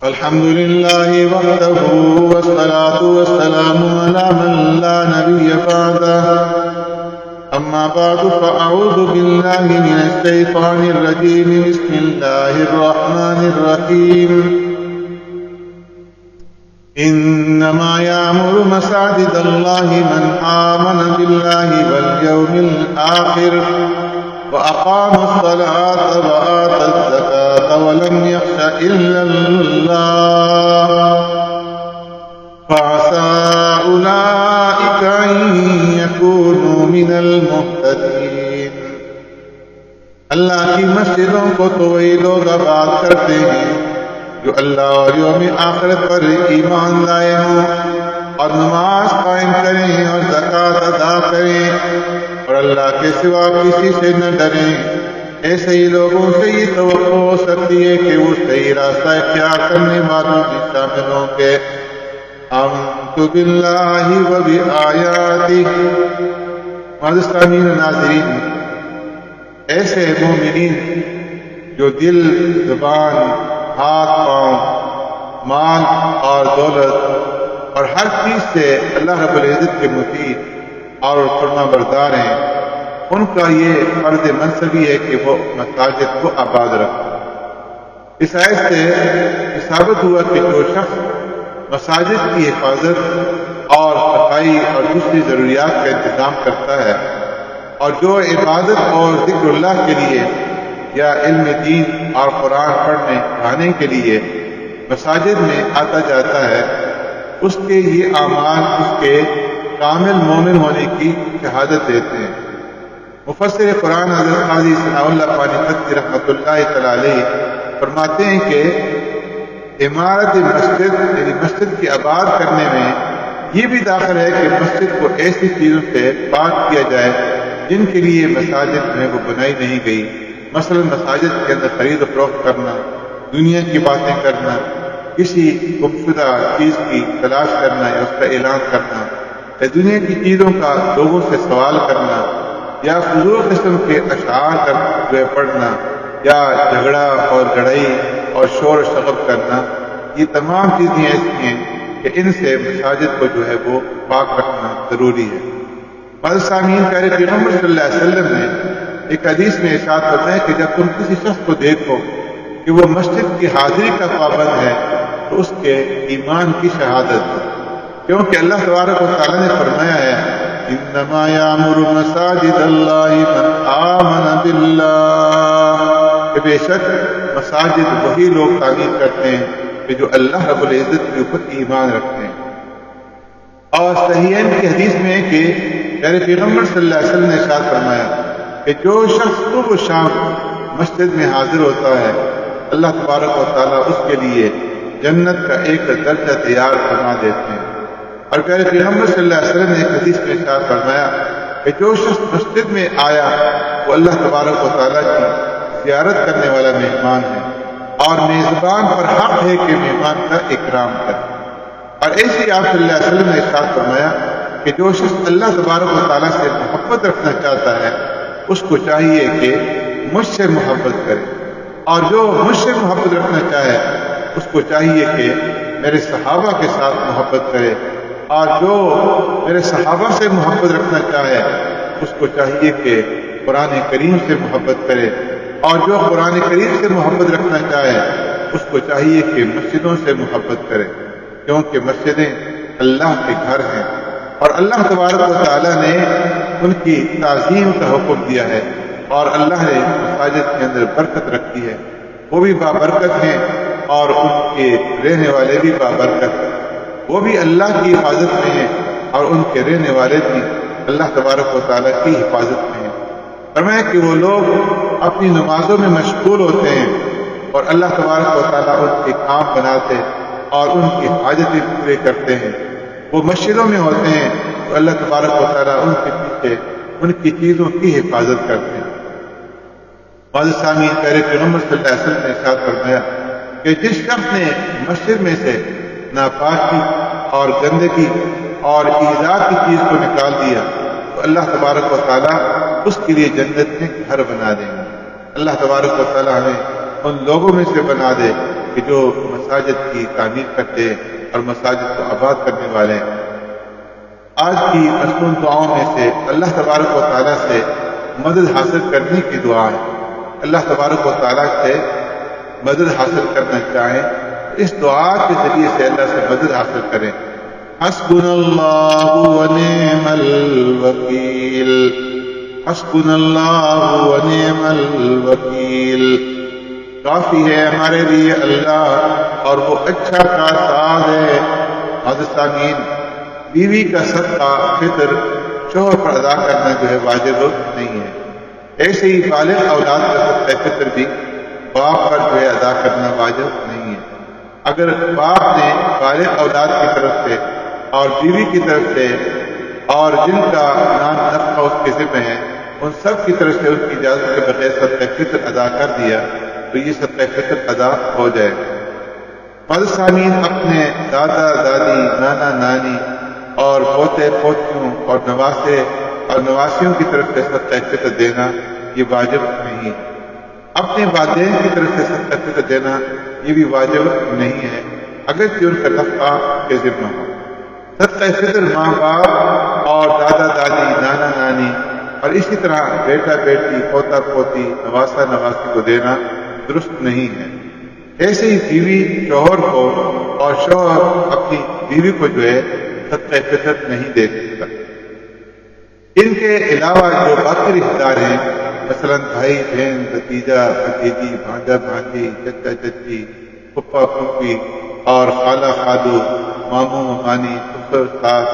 الحمد لله وحده والصلاة والسلام على من لا نبي بعده. أما بعد فأعوذ بالله من الشيطان الرجيم. بسم الله الرحمن الرحيم. إنما يعمر مساجد الله من آمن بالله واليوم الآخر وأقام الصلاة وآتى الزكاة ولم يخش إلا الله فعسى أولئك أن يكونوا من المهتدين. اللہ کی مسجدوں کو تو وہی لوگ آباد کرتے ہیں جو اللہ اور یوم آخرت پر ایمان لائے ہوں اور نماز قائم کریں اور زکوٰۃ ادا کریں اور اللہ کے سوا کسی سے نہ ڈریں. ایسے ہی لوگوں سے یہ توقع ہو سکتی ہے کہ وہ صحیح راستہ اختیار کرنے والوں میں شامل ہوں گے. آمنت باللہ و بآیاتہ. معزز سامعین و ناظرین، ایسے مومنین جو دل، زبان، ہاتھ، پاؤں، مال اور دولت اور ہر چیز سے اللہ رب العزت کے مطیع اور فرما بردار ہیں، ان کا یہ فرض منصبی ہے کہ وہ مساجد کو آباد رکھیں. اس آیت سے ثابت ہوا کہ جو شخص مساجد کی حفاظت اور صفائی اور دوسری ضروریات کا انتظام کرتا ہے اور جو عبادت اور ذکر اللہ کے لیے یا علم دین اور قرآن پڑھنے پڑھانے کے لیے مساجد میں آتا جاتا ہے، اس کے یہ اعمال اس کے کامل مومن ہونے کی شہادت دیتے ہیں. مفسر قرآن حضرت قاضی ثناء اللہ پانی پتی رحمۃ اللہ تعالی علیہ فرماتے ہیں کہ عمارت مسجد یعنی مسجد کی آباد کرنے میں یہ بھی داخل ہے کہ مسجد کو ایسی چیزوں سے پاک کیا جائے جن کے لیے مساجد میں وہ بنائی نہیں گئی. مثلا مساجد کے اندر خرید و فروخت کرنا، دنیا کی باتیں کرنا، کسی گمشدہ چیز کی تلاش کرنا یا اس کا اعلان کرنا، یا دنیا کی چیزوں کا لوگوں سے سوال کرنا، یا فضول قسم کے اشعار پڑھنا، یا جھگڑا اور لڑائی اور شور و شغب کرنا، یہ تمام چیزیں ایسی ہیں کہ ان سے مساجد کو جو ہے وہ پاک رکھنا ضروری ہے. بعض سامعین پیارے پیغمبر صلی اللہ علیہ وسلم نے ایک حدیث میں ارشاد ہوتا ہے کہ جب تم کسی شخص کو دیکھو کہ وہ مسجد کی حاضری کا پابند ہے تو اس کے ایمان کی شہادت ہے، کیونکہ اللہ تبارک و تعالیٰ نے فرمایا ہے انما یامر مساجد اللہ من آمن باللہ، کہ بے شک مساجد وہی لوگ تعمیر کرتے ہیں کہ جو اللہ رب العزت کے اوپر ایمان رکھتے ہیں. اور صحیحین کی حدیث میں ہے کہ پیارے پیغمبر صلی اللہ علیہ وسلم نے ارشاد فرمایا کہ جو شخص صبح و شام مسجد میں حاضر ہوتا ہے اللہ تبارک و تعالیٰ اس کے لیے جنت کا ایک درجہ تیار فرما دیتے ہیں. اور پیارے پیغمبر صلی اللہ علیہ وسلم نے ایک حدیث میں ارشاد فرمایا کہ جو شخص مسجد میں آیا وہ اللہ تبارک و تعالیٰ کی زیارت کرنے والا مہمان ہے اور میزبان پر حق ہے کہ مہمان کا اکرام کرے. اور ایسے آپ صلی اللہ علیہ وسلم نے ارشاد فرمایا کہ جو شخص اللہ تبارک و تعالیٰ سے محبت رکھنا چاہتا ہے اس کو چاہیے کہ مجھ سے محبت کرے، اور جو مجھ سے محبت رکھنا چاہے اس کو چاہیے کہ میرے صحابہ کے ساتھ محبت کرے، اور جو میرے صحابہ سے محبت رکھنا چاہے اس کو چاہیے کہ قرآن کریم سے محبت کرے، اور جو قرآن کریم سے محبت رکھنا چاہے اس کو چاہیے کہ مسجدوں سے محبت کرے، کیونکہ مسجدیں اللہ کے گھر ہیں اور اللہ تبارک و تعالیٰ نے ان کی تعظیم کا حکم دیا ہے، اور اللہ نے مساجد کے اندر برکت رکھی ہے، وہ بھی بابرکت ہیں اور ان کے رہنے والے بھی بابرکت ہیں. وہ بھی اللہ کی حفاظت میں ہیں اور ان کے رہنے والے بھی اللہ تبارک و تعالیٰ کی حفاظت میں ہیں. فرمایا کہ وہ لوگ اپنی نمازوں میں مشغول ہوتے ہیں اور اللہ تبارک و تعالیٰ ان کے کام بناتے اور ان کی حاجتیں پورے کرتے ہیں. وہ مسجدوں میں ہوتے ہیں تو اللہ تبارک و تعالیٰ ان کے پیچھے ان کی چیزوں کی حفاظت کرتے ہیں. معزز سامعین، پیارے پیغمبر صلی اللہ علیہ وسلم نے ارشاد فرمایا کہ جس شخص نے مسجد میں سے ناپاکی اور گندگی اور ایذا کی چیز کو نکال دیا تو اللہ تبارک و تعالیٰ اس کے لیے جنت میں گھر بنا دیں گے. اللہ تبارک و تعالیٰ ہمیں ان لوگوں میں سے بنا دے کہ جو مساجد کی تعمیر کرتے اور مساجد کو آباد کرنے والے ہیں۔ آج کی مصنون دعاؤں میں سے اللہ تبارک و تعالیٰ سے مدد حاصل کرنے کی دعا ہے۔ اللہ تبارک و تعالیٰ سے مدد حاصل کرنا چاہیں اس دعا کے ذریعے سے اللہ سے مدد حاصل کریں۔ حسبنا اللہ ونعم الوکیل، حسبنا اللہ ونعم الوکیل، کافی ہے ہمارے لیے اللہ اور وہ اچھا کارساز ہے۔ حضرت آمین، بیوی کا صدقہ فطر شوہر پر ادا کرنا جو ہے واجب نہیں ہے، ایسے ہی بالغ اولاد کا صدقہ فطر بھی باپ پر جو ہے ادا کرنا واجب نہیں ہے۔ اگر باپ نے بالغ اولاد کی طرف سے اور بیوی کی طرف سے اور جن کا نام نفقہ اس کے ذمہ ہے ان سب کی طرف سے اس کی اجازت کے بغیر صدقہ فطر ادا کر دیا تو یہ صدقہ فطر ادا ہو جائے گا۔ حضرت سامعین، اپنے دادا دادی، نانا نانی اور پوتے پوتیوں اور نواسے اور نواسیوں کی طرف سے صدقہ فطر دینا یہ واجب نہیں ہے۔ اپنے والدین کی طرف سے صدقہ فطر دینا یہ بھی واجب نہیں ہے اگرچہ ان کا نفقہ کے ذمہ ہو۔ صدقہ فطر ماں باپ اور دادا دادی، نانا نانی اور اسی طرح بیٹا بیٹی، پوتا پوتی، نواسا نواسی کو دینا درست نہیں ہے۔ ایسے ہی بیوی شوہر کو اور شوہر اپنی بیوی کو جو ہے صدقہ فطر نہیں دے سکتا۔ ان کے علاوہ جو باقی رشتہ دار ہیں، مثلاً بھائی بہن، بھتیجا بھتیجی، بھانجا بھانجی، چچا چچی، پھپھا پھوپھی اور خالہ خالو، ماموں ممانی، پھپھر ساس،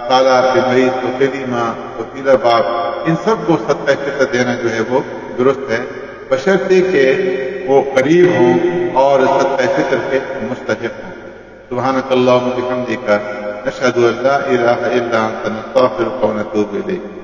خالہ بنوئی، سوتیلی ماں، سوتیلا باپ، ان سب کو صدقہ فطر دینا جو ہے وہ درست ہے، بشرطے کہ وہ قریب ہوں اور صدقہ فطر کے مستحق ہوں۔ سبحانک اللہم و بحمدک، نشہد ان لا الہ الا انت، نستغفرک و نتوب الیک۔